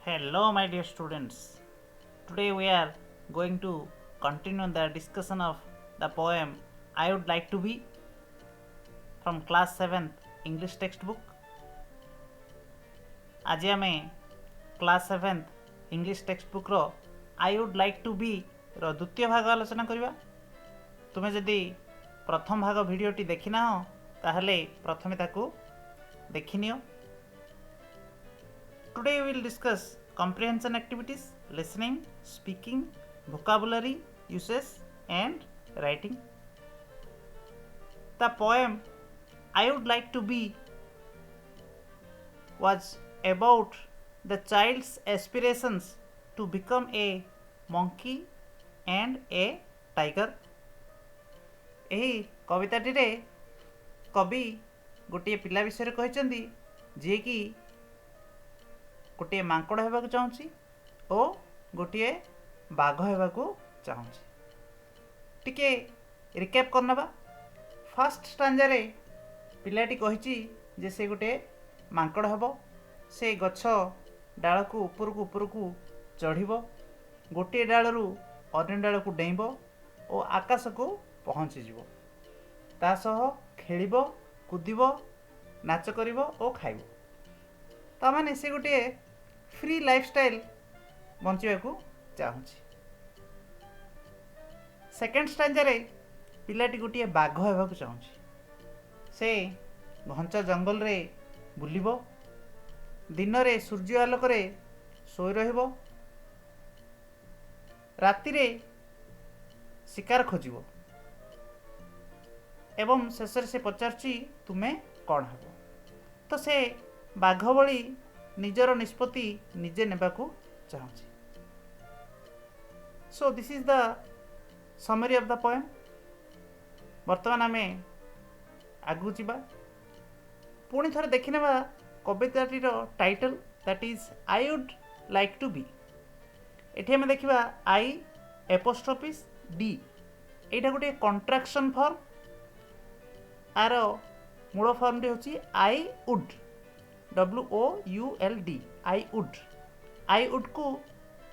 Hello, my dear students. Today we are going to continue the discussion of the poem I Would Like to Be from class 7th English textbook. आज आम class 7th English textbook रो I would like to be रो द्वितीय भाग आलोचना करवा। तुम्हें जदि प्रथम भाग भिडटी देखिना हो ताहले प्रथमे ताकू देखिनियो। Today we will discuss comprehension activities, listening, speaking, vocabulary uses and writing. The poem I Would Like to Be was about the child's aspirations to become a monkey and a tiger. ଏହି କବିତାଟିରେ କବି ଗୋଟିଏ ପିଲା ବିଷୟରେ କହିଛନ୍ତି ଯିଏକି ଗୋଟିଏ ମାଙ୍କଡ଼ ହେବାକୁ ଚାହୁଁଛି ଓ ଗୋଟିଏ ବାଘ ହେବାକୁ ଚାହୁଁଛି। ଟିକେ ରିକ୍ୟାପ୍ କରିନେବା। ଫାର୍ଷ୍ଟ ଷ୍ଟାଞ୍ଜାରେ ପିଲାଟି କହିଛି ଯେ ସେ ଗୋଟିଏ ମାଙ୍କଡ଼ ହେବ। ସେ ଗଛ ଡାଳକୁ ଉପରକୁ ଚଢ଼ିବ, ଗୋଟିଏ ଡାଳରୁ ଅନ୍ୟ ଡାଳକୁ ଡେଇଁବ ଓ ଆକାଶକୁ ପହଞ୍ଚିଯିବ। ତା ସହ ଖେଳିବ, କୁଦିବ, ନାଚ କରିବ ଓ ଖାଇବ। ତାମାନେ ସେ ଗୋଟିଏ फ्री लाइफस्टाइल बंचवाकू चाहूँगी। सेकेंड स्टांजारे पिलाटी गोटे बाघ होगाकू चाहूँगी। से घंचा जंगल रे बुलिबो, दिन रे सूर्य आलोक रे सोई रहिबो, राति रे शिकार खोजिबो एवं शेष से पचारची तुमे कौन हेबो। तो से बाघ भली निजर निष्पत्ति निजे नेबाकू चाहूँगी। So this is the summary of the poem. वर्तमान आमे आगू जीवा, पुणी थरे देखि नेबा कविताटीर title that is I would like to be. एठी आमे देखिबा आई एपोस्ट्रोफिस डी, एटा गोटे कॉन्ट्रैक्शन फॉर्म। आर मूल फॉर्म टी होची I would, WOULD, I would. I would को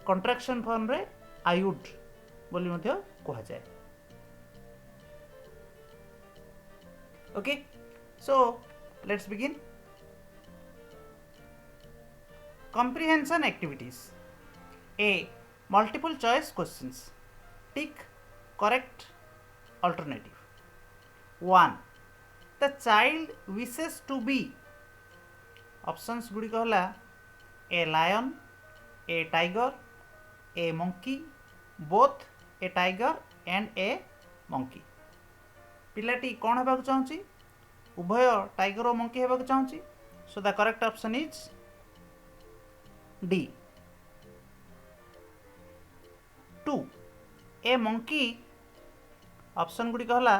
कॉन्ट्रैक्शन फॉर्म रे आई वुड बोली मध्य कहा जाए। Okay, so let's begin. comprehension activities. A multiple choice questions. Tick correct alternative. 1. The child wishes to be. Options गुड़िक है a lion, a tiger, a monkey, both a tiger and a monkey. पिलाटी कौन होगा चाहूँगी? उभय tiger और monkey होगा चाहूँगी। So the correct option is D. 2. A monkey. Option गुड़िक है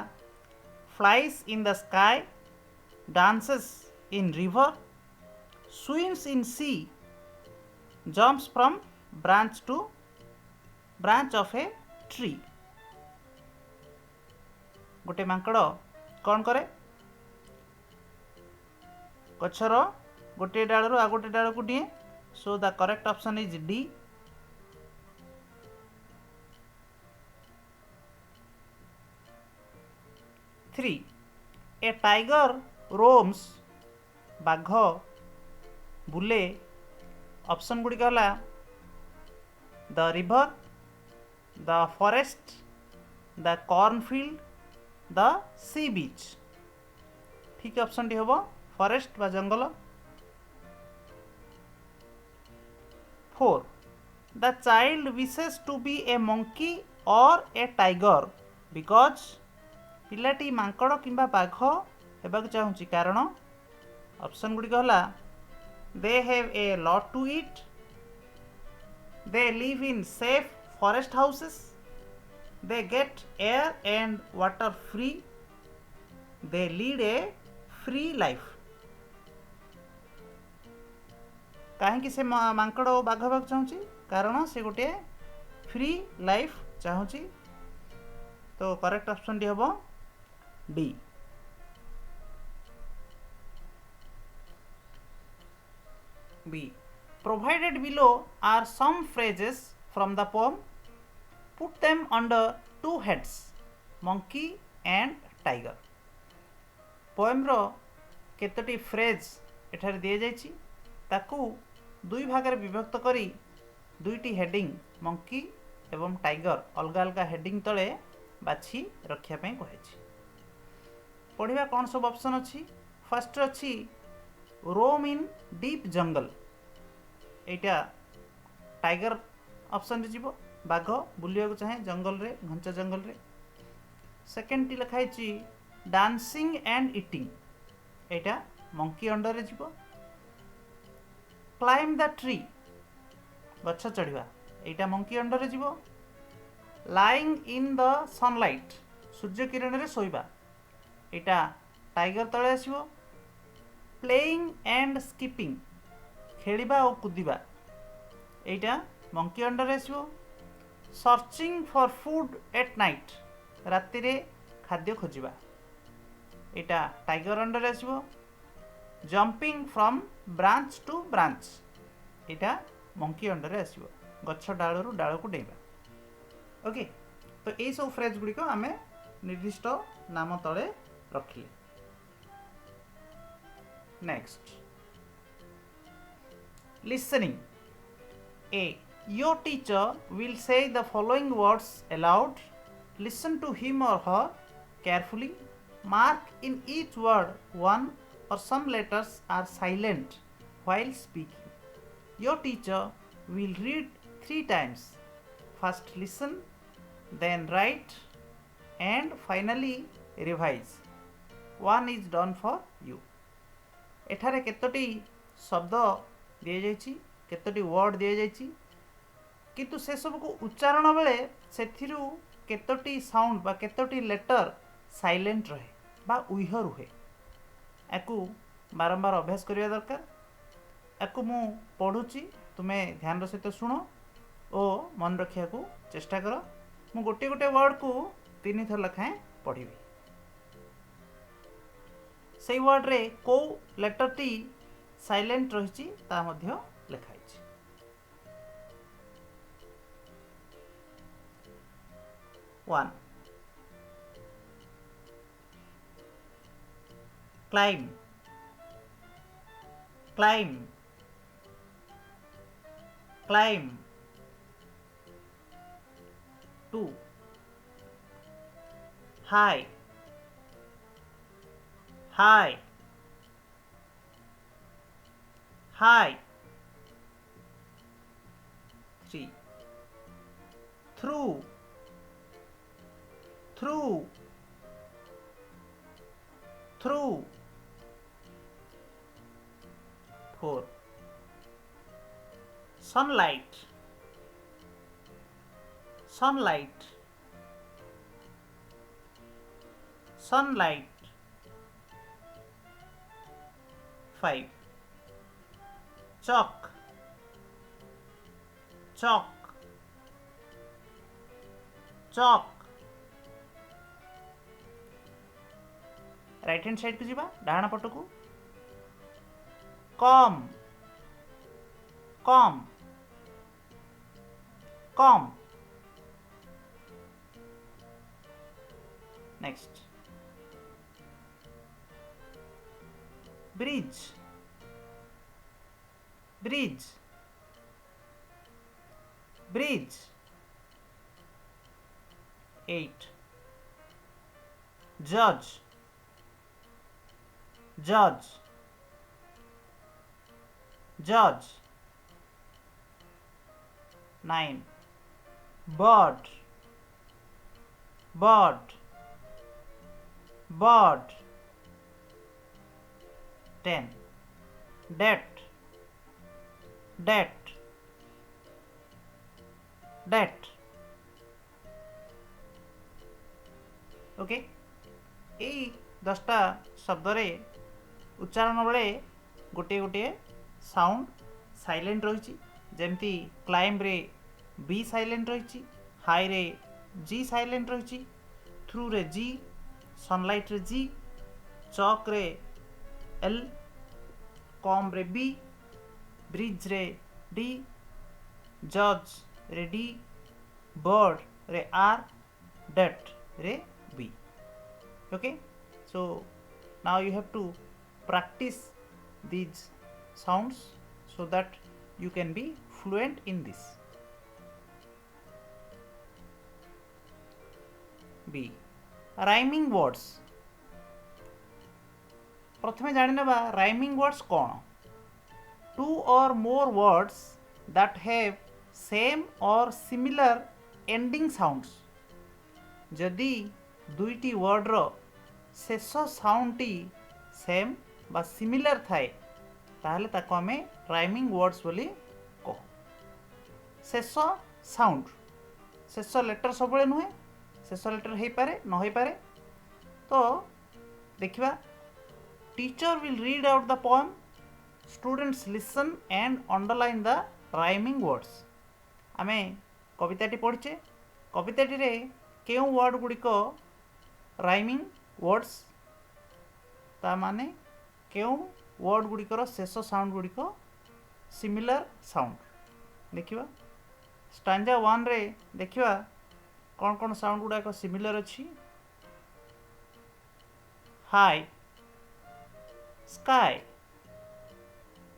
flies in the sky, dances in river, swims in sea, jumps from branch to branch of a tree. गोटे मांकड़ कौन करे? गछर गोटे डाल रू आ गोटे डाल को डिए। So the correct option is D. 3. A tiger roams, बाघ बुले। ऑप्शन गुड़िक है the river, the forest, the cornfield, the sea beach. ठीक ऑप्शन टी हम फॉरेस्ट बा जंगल। 4. The child wishes to be a monkey और ए टाइगर बिकॉज पिलाटी मांकड़ किंबा बाघ हेबाक चाहूँगी कारण ऑप्शन गुड़िक है they have a lot to eat, they live in safe forest houses, they get air and water free, they lead a free life. कहीं से मांकड़ और बाघ होगा चाहूँगी कारण से गोटे फ्री लाइफ चाहूँगी। तो करेक्ट ऑप्शन टी हम डी। बी Provided below are some phrases from the poem. Put them under two heads, monkey and tiger. Poem रो केतोटी फ्रेज एठारे दिए जाइछि ताकू दुई भाग रे विभक्त करी दुईटी हेडिंग मंकी एवं टाइगर अलग अलग हेडिंग तले बाछि रखिया पई कहिछि। पढ़िबा कौन सब ऑप्शन अच्छी। फर्स्ट अच्छी रोम इन डीप जंगल, एटा टाइगर ऑप्शन रे जीवो, बाघ बुलिया को चाहे जंगल रे घंचा जंगल रे। सेकेंड टी लिखाई dancing and eating, Etah monkey under रे जीवो। क्लाइम द ट्री, गछ चढ़िबा, एटा मंकी अंडर रे जीवो। लाइंग इन द सनलाइट, सूर्य किरण रे सोइबा, एटा टाइगर तले आसीबो। प्लेइंग एंड स्किपिंग, खेलिबा और कुदिबा, एटा मंकी अंडर आसीबो। Searching for food at night, राति रे खाद्य खोजिबा, एटा टाइगर अंडर आसीबो। Jumping from branch to branch, एटा मंकी अंडर आसीबो, गछ डाल रु डाल को डेइबा। ओके, तो यही सब फ्रेज गुड़ी को आमे निर्दिष्ट नाम तले रखिले। Next listening. A, your teacher will say the following words aloud. Listen to him or her carefully. Mark in each word one or some letters are silent while speaking. Your teacher will read 3 times. First listen, then write, and finally revise. One is done for you. एठारे केतोटी शब्द दिए जाइछि, केतोटी word दिए जाइछि, किंतु से सब को उच्चारण बेले सेथिरु केतोटी साउंड बा केतोटी लेटर साइलेंट रहे बा उइह रुहे। याकू बारंबार अभ्यास करिया दरकार। याकू मु पढ़ुची, तुमे ध्यान सहित शुण और मन रखिया को चेष्टा कर। मु गोटे गोटे वर्ड को 3 थर लखाएं पढ़िबी। सेई वर्ड रे को लेटर टी साइलेंट रहिछि ता मध्य लेखाइछि। One, climb, climb, climb. 2, high, high, high. 3, through, through, through. 4, sunlight, sunlight, sunlight. 5, chalk, chalk, chalk. Right hand side को जीवा, डाहाण पट को। Comb, comb, comb. Next bridge, bridge, bridge. 8, जज, judge, judge. 9, bird, bird, bird. 10, debt, debt, debt. Okay, यही 10टा शब्द रे उच्चारण बेले गोटे गोटे साउंड साइलेंट रही। जेमती क्लाइम रे बी साइलेंट रही, हाई रे जी साइलेंट रही, थ्रू रे जी, सनलाइट रे जी, चॉक रे एल, कॉम रे बी, ब्रिज रे D, judge रे D, bird रे R, debt रे B. Okay, so now you have to practice these sounds so that you can be fluent in this. B, rhyming words. प्रथमे जानि नेबा rhyming words कौन. Two or more words that have same or similar ending sounds. जदि दुईटी word रो शेष sound T same बा similar थाए ताहले ताको आमे राइमिंग वर्ड्स बोली कहो. शेष साउंड शेष लेटर सब नुहे शेष लेटर हो पारे न हो पारे. तो देखिबा teacher will read out the poem, students listen and underline the rhyming words. आमे कविताटी पढ़चे कविताटी रे केउ वर्ड गुड़िक राइमिंग वर्ड्स ता माने केउ वर्ड गुड़िकर शेष साउंड गुड़िक सिमिलर साउंड. देखिबा स्टांजा 1 रे देखिबा कौन कौन साउंड गुड़ाक सिमिलर अच्छी. High, sky.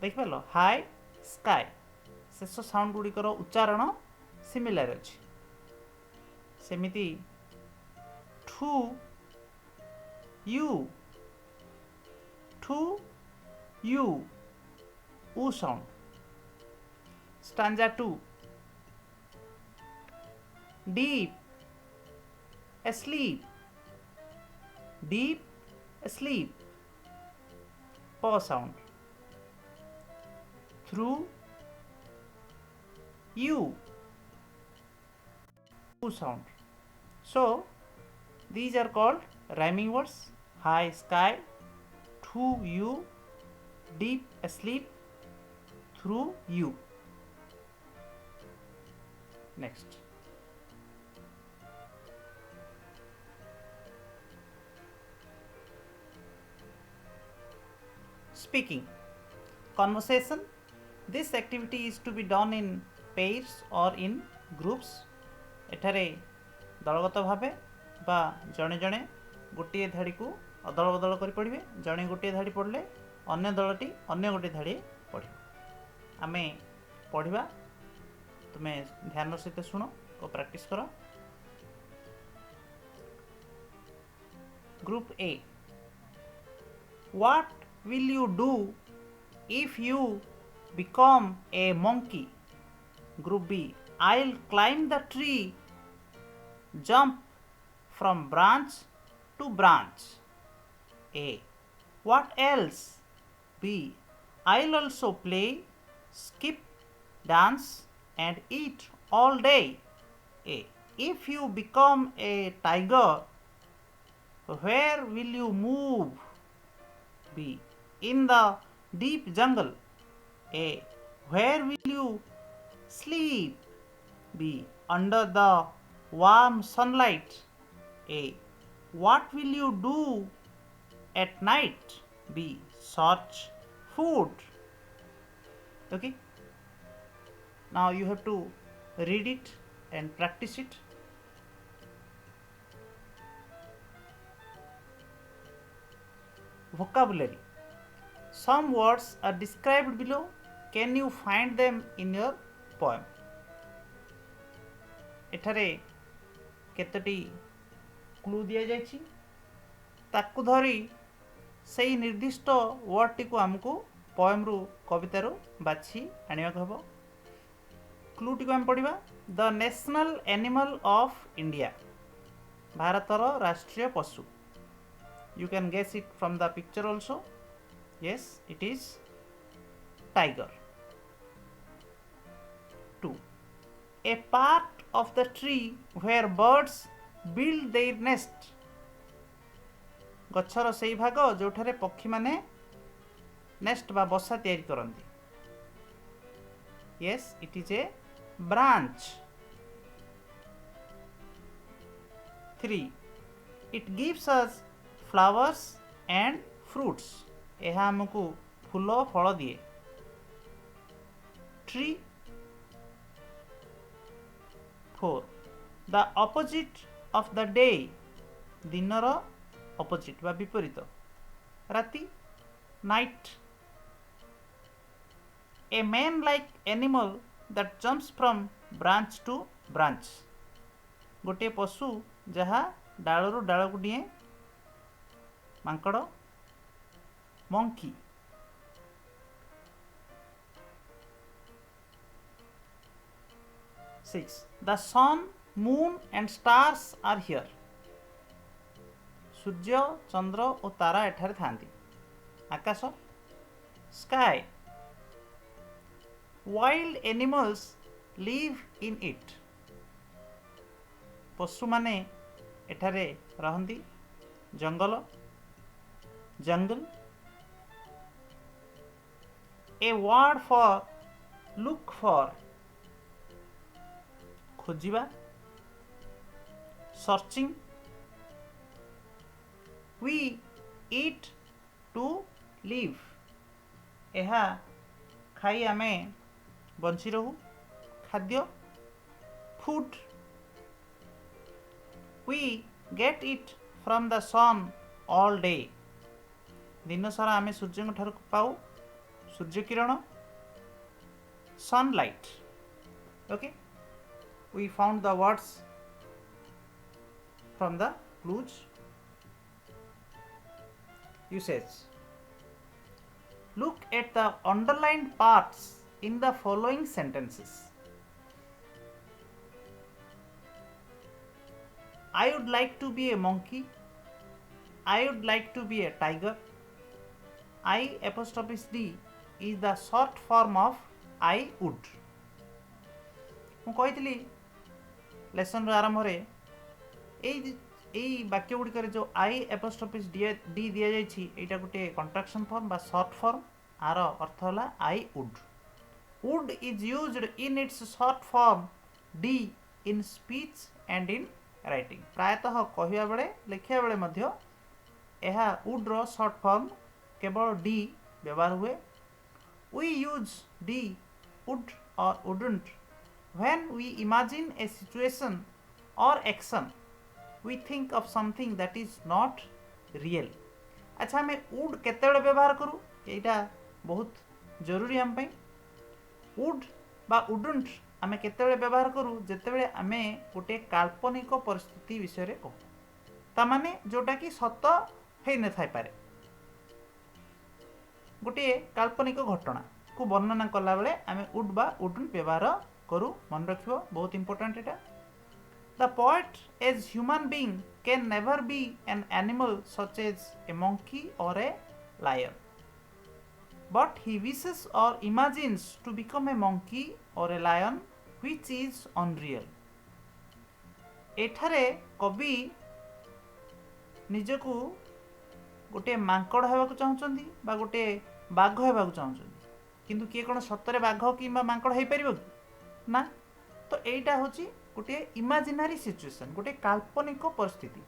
देखिपाल हाई स्काई शेष साउंड गुड़िकर उच्चारण सिमिलर अच्छी. सेमिति ठू यू ऊ साउंड. स्टांजा 2 डीप asleep प साउंड. थ्रू यू ऊ sound. So these are called rhyming words. High sky, to you, deep asleep, through you. Next. Speaking. Conversation. This activity is to be done in pairs or in groups. एठारे दलगत भावे बा जड़े जड़े गोटे धाड़ी को अदल बदल कर पढ़े. जड़े गोटे धाड़ी पढ़ले अन्य दलटी अन्य गोटे धाड़ी पढ़. आमे पढ़ा तुम्हें ध्यान सहित शुण और प्रैक्टिस कर. Group A. What will you do if you become a monkey? Group B. I'll climb the tree, jump from branch to branch. A. What else? B. I'll also play, skip, dance and eat all day. A. If you become a tiger, where will you move? B. In the deep jungle. A. Where will you sleep? B. Under the warm sunlight. A. What will you do at night? B. Search food. Okay. Now you have to read it and practice it. Vocabulary. Some words are described below. Can you find them in your poem? एठारे केतोटी clue दिया जायछि ताकु धरी सेही निर्दिष्ट word T को हमको poem रु कविता रु बाछि आनिया हबो. क्लू टी को हम पढ़िबा. The national animal of India. भारतर राष्ट्रीय पशु. You can guess it from the picture also. Yes, it is tiger. 2. A part of the tree where birds build their nest. गच्छर सेई भाग जोठारे पक्षी माने नेस्ट बा बसा तैयारी करंती. Yes, it is a branch. 3. It gives us flowers and fruits. यह हमको फूल फल दिए. tree. 4. The opposite of the day. दिनर opposite बा विपरीत. राति. Night. A man-like animal that jumps from branch to branch. गोटे पशु जहाँ डालरू डाल को डिए. Mankad. Monkey. 6. The sun, moon and stars are here. सूर्य, चंद्र और तारा एठारे थांती. आकाश. Sky. Wild animals live in it. पशु माने एठारे रहंती. जंगल. Jungle. A word for look for. खोजिबा. Searching. We eat to live. एहा खाई आमे बंची रहू. खाद्य. Food. We get it from the sun all day. दिन सारा आमे सूर्य ठार पाऊ Surya Kiran. Sunlight. Okay, we found the words from the clues. Usage. Look at the underlined parts in the following sentences. I would like to be a monkey. I would like to be a tiger. I apostrophe D is the short form of I would. ମୁଁ କହିଥିଲି lesson आरंभ वाक्य गुड़िक जो आई apostrophes D दि जाइए गोटे contraction form बा short form. आर अर्थ है I would. Would is used in its short form D in speech and in writing. प्रायतः कहवा बेले लिखा बेले यह वुड रो शॉर्ट फॉर्म केवल डी व्यवहार हुए. वी यूज डी वुड और wouldn't when we imagine a situation or action we think of something that is not real. अच्छा हमें would केतेबेले व्यवहार करू एटा बहुत जरूरी हम पई. would बा wouldn't आमे केतेबेले व्यवहार करू जेतेबेले आमे गोटे काल्पनिक परिस्थिति विषय रे कहू. ता माने जोटा कि सत हेइ न थाई पारे. गोटे काल्पनिक घटना को वर्णना कला बेले आमे would बा wouldn't व्यवहार करू. मन रखियो बहुत इंपोर्टेंट एटा. The poet as human being can never be an animal such as a monkey और a lion but he wishes और imagines to become a monkey और a lion which is unreal. एठारे कवि निजकू गोटे मांकड़ हेबाकू चाहुचंदी बा गोटे बाघ हेबाकू चाहुचंदी. किंतु किए कोन सतरे बाघ किंबा मांकड़ हेइ परिबो कि ना. तो एटा होची गोटे इमेजिनरी सिचुएशन गोटे काल्पनिक परिस्थिति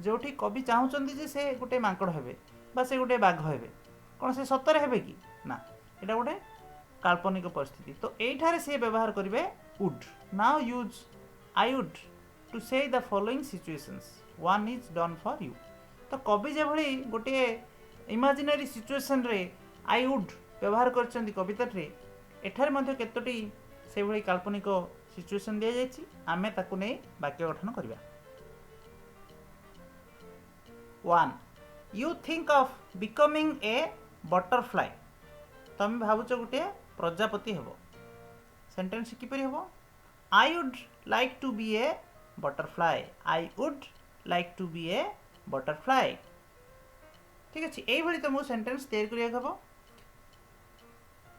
जोठी कवि चाहुचंदी जे से गोटे मांकड़ हेबे बा से गोटे बाघ हेबे. कोन से सतरे हेबे कि ना. एटा गोटे काल्पनिक परिस्थिति. तो एठारे से व्यवहार करिवे would. Now use I would to say the following situations. One is done for you. तो कवि जे भली गोटे इमेजिनरी सिचुएशन रे आई वुड व्यवहार करचंदी कविता रे एठारे मध्ये केतोटी से भली काल्पनिक सिचुएशन दिया जायछि. आमे ताकु नै वाक्य गठन करिवा. 1. You think of becoming a butterfly. तमे भाबुछ गोटे प्रजापति हेबो. सेंटेंस कि परि हेबो. I would like to be a butterfly. I would like to be a butterfly. ठीक अछि. एई भली त मो सेंटेंस तैयार करिया हेबो.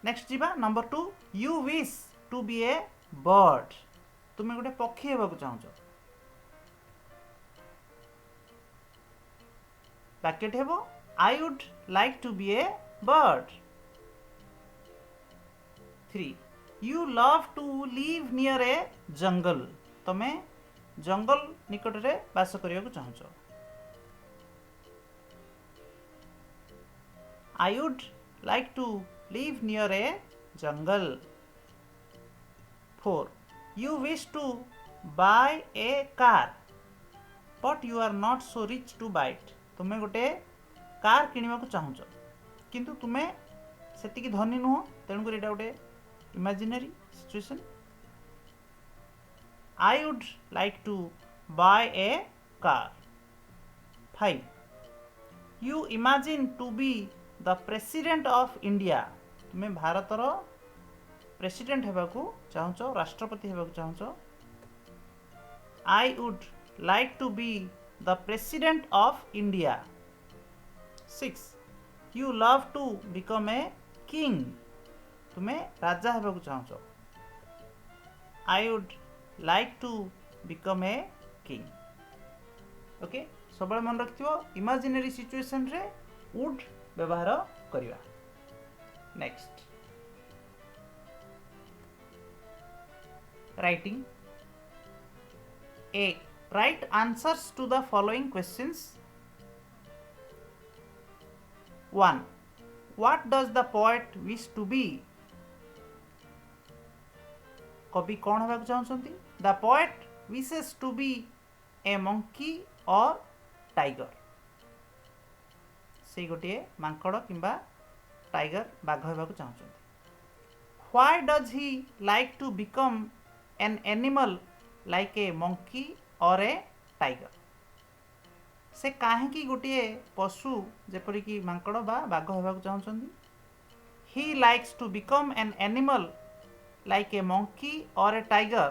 नेक्स्ट जीवा number 2. You wish to be a bird. तुम्हें गोटे पक्षी हेबाकू चाहुछ. ब्रैकेट हेबो I would like to be a bird. 3. You love to live near a jungle. तमे जंगल निकट रे वास करिया को चाहुछ. I would like to live near a jungle. 4. You wish to buy a car but you are not so rich to buy it. तुम्हें गोटे car किणवाक चाहूच किंतु तुम्हें सेतिकी धनी नुह तेणुकर एटा गोटे imaginary situation. I would like to buy a car. 5. You imagine to be the president of India. तुम्हें भारतर president हेबाकू चाहूच राष्ट्रपति हेबाकू चाहूच. I would like to be the president of India. 6. You love to become a king. तुम्हें राजा हेबाकू चाहूच. I would like to become a king. Okay सब मन रखियो इमेजिनरी सिचुएशन रे वुड व्यवहार करिवा. Next writing. A write answers to the following questions. 1. What does the poet wish to be? कवि कौन होगा चाहते? The poet wishes to be a monkey or tiger. से गोटे मांकड़ किंबा टाइगर बाघ होगा चाहते. Why does he like to become an animal like a monkey और ए टाइगर. से कहीं गोटे पशु जेपरिक मांकड़ बा बाघ होगा चाहते. He likes to become an animal like a monkey or a tiger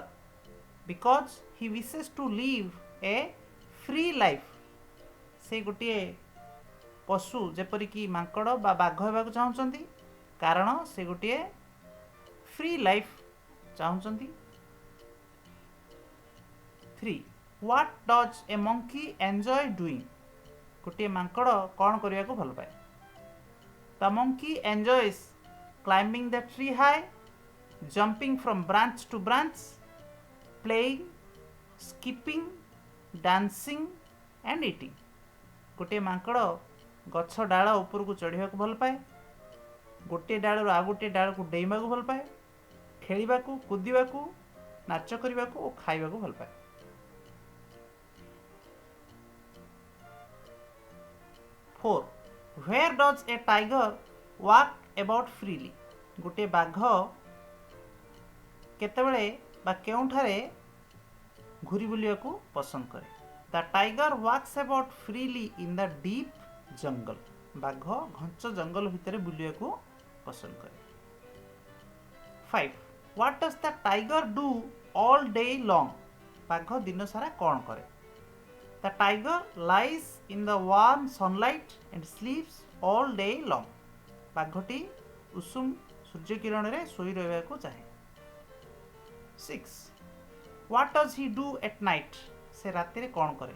because he wishes to live a free life. से गोटे पशु जेपरिक मांकड़ बा बाघ होगा चाहते कारण से गोटे फ्री लाइफ चाहते. 3. What does a monkey enjoy doing? गोटे मांकड़ कौन करने को भल पाए? The monkey enjoys climbing the tree high, jumping from branch to branch, playing, skipping, dancing and eating. गोटे मांकड़ गछ डाल ऊपर को चढ़ा भल पाए, गोटे डाल आ गोटे डाल को डेइबा भल पाए, खेलवा कूदवा नाच करने और खाइबा भल पाए. 4. Where does a tiger walk about freely? गोटे बाघ केतेबेले बा केउठारे घूरी बुलिया पसंद करे. The tiger walks about freely in the deep jungle. बाघ घंच जंगल भितर बुलिया पसंद करे. 5. What does the tiger do all day long? बाघ दिन सारा कौन करे? The tiger lies in the warm sunlight and sleeps all day long. बाघटी उषुम सूर्य किरण रे सोई रहिबा को चाहे. 6. What does he do at night? से राति रे कौन करे?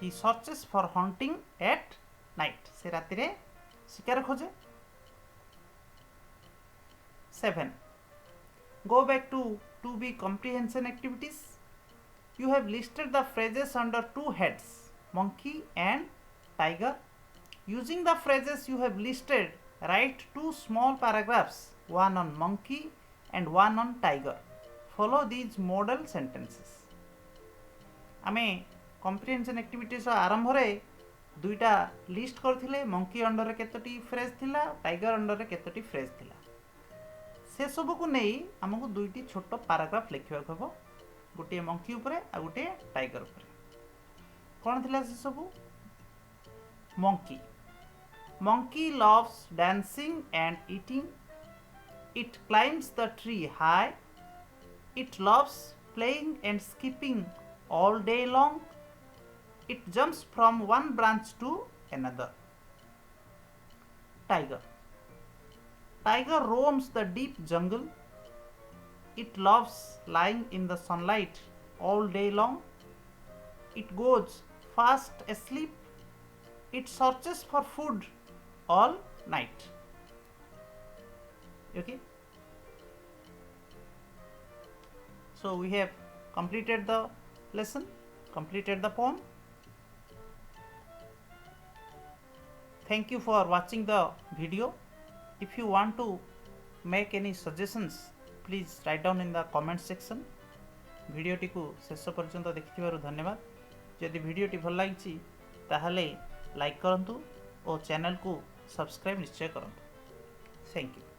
He searches for hunting at night. से राति रे शिकार खोजे. 7. Go back to be comprehension activities. You have listed the phrases under two heads, monkey and tiger. Using the phrases you have listed, write two small paragraphs, one on monkey and one on tiger. Follow these model sentences. आमे comprehension activities आरंभ रे दुईटा list करथिले. Monkey under रे केतोटी phrase थिला, tiger under रे केतोटी phrase थिला. से सब को नहीं हमको दुईटी छोट पैराग्राफ लिखिबा हबो. गोटे मंकी ऊपर आ गोटे टाइगर ऊपर. कोन थिला से सब? Monkey. Monkey loves dancing and eating. It climbs the tree high. It loves playing and skipping all day long. It jumps from one branch to another. Tiger. Tiger roams the deep jungle. It loves lying in the sunlight all day long. It goes fast asleep. It searches for food all night. Okay. So we have completed the lesson, completed the poem. Thank you for watching the video. If you want to make any suggestions please write down in the comment section. भिडियोटी को शेष पर्यंत देखिथिबारु धन्यवाद। जदि भिडियोटी भल लगी ताहले like करंतु और चैनल को सब्सक्राइब निश्चय करंतु। Thank you.